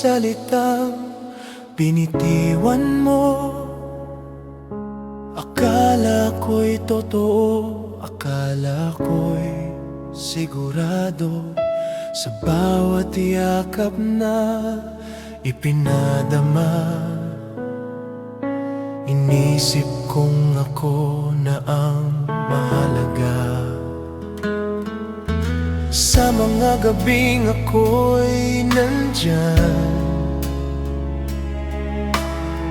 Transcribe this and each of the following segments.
salitang binitiwan mo. Akala ko'y totoo, akala ko'y sigurado. Sa bawat yakap na ipinadama, inisip kong ako na ang mahalaga. Sa mga gabing ako'y nandyan,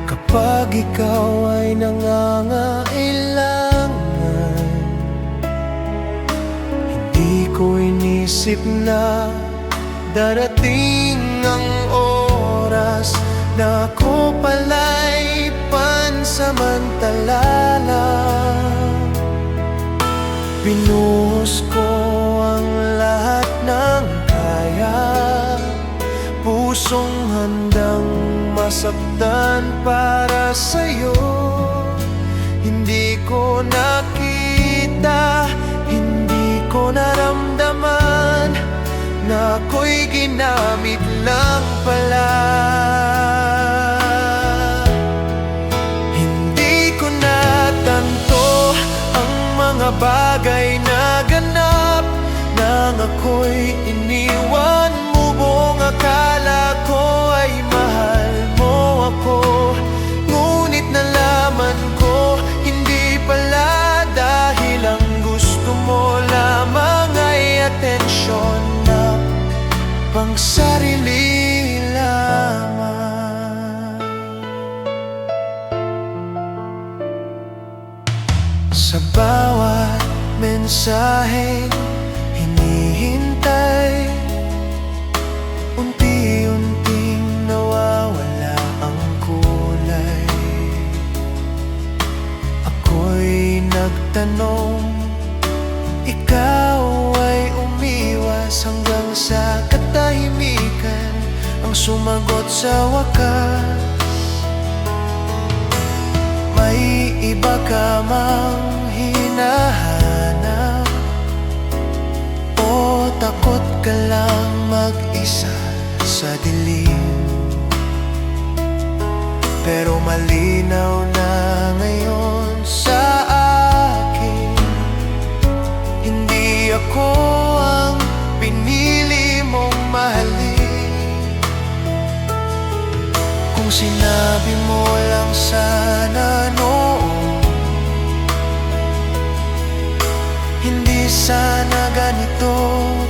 kapag ikaw ay nangangailangan, hindi ko inisip na darating ang oras na ako pala'y pansamantala lang. Pinuhos ko ang lahat ng kaya, pusong handang masaktan para sa'yo. Hindi ko nakita, hindi ko naramdaman na ako'y ginamit lang pala. Hindi ko natanto ang mga bagay na ganap nang ako'y iniwan mo. Buong akala ko ay mahal mo ako, ngunit nalaman ko hindi pala, dahil ang gusto mo lamang ay atensyon na pang sarili lamang. Sa bawat mensaheng hinihintay, unti-unting nawawala ang kulay. Ako'y nagtanong, ikaw ay umiwas, hanggang sa katahimikan ang sumagot sa wakas. May iba ka mang hinahanap, o takot ka lang mag-isa sa dilim? Pero malinaw na ngayon sa akin, hindi ako ang pinili mong mahalin. Kung sinabi mo lang sana noon, hindi sana ganito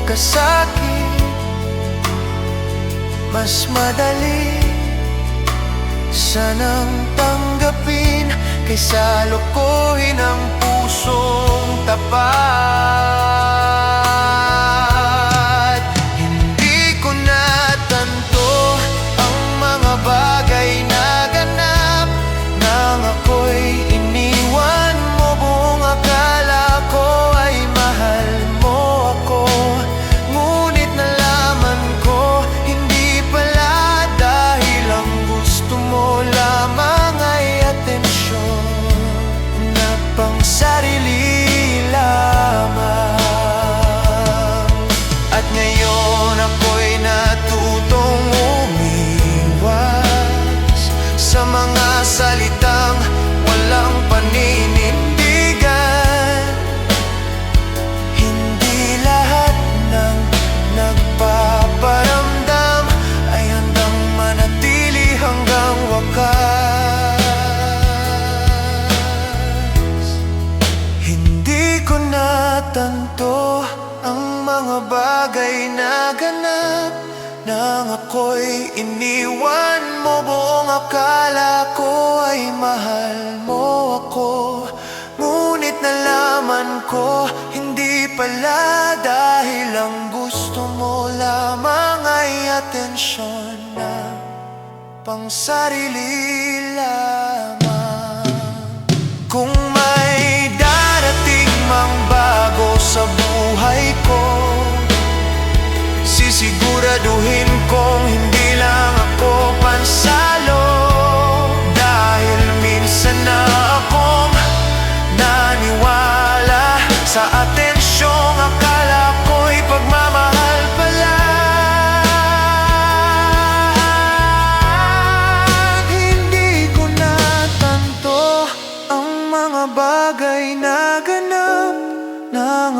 kasakit. Mas madali sanang tanggapin kaysa lokohin ang pusong tapat. Hindi ko natanto ang mga bagay na ganap nang ako'y iniwan mo. Buong akala ko ay mahal mo ako, ngunit nalaman ko hindi pala, dahil ang gusto mo lamang ay atensyon na pang sarili lamang. At ngayon ako'y natutong umiwas sa mga salitang walang paninindigan. Hindi lahat ng nagpaparamdam ay handang manatili hanggang wakas. Hindi ko natanto ang mga bagay na ganap nang ako'y iniwan mo. Buong akala ko ay mahal mo ako, ngunit nalaman ko hindi pala, dahil ang gusto mo lamang ay atensyon na pang sarili lamang. Kung may darating mang bago sa buhay ko, sisiguraduhin kong hindi lang ako pansalo, dahil minsan na akong naniwala sa atensyong akala ko'y pagmamahal pala.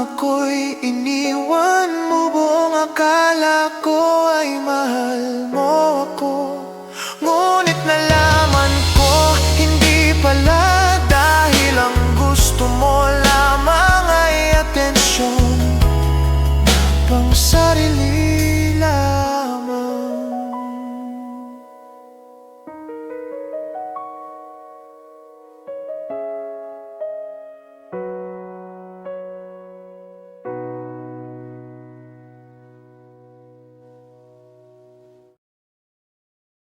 ako'y iniwan mo, buong akala ko ay mahal mo.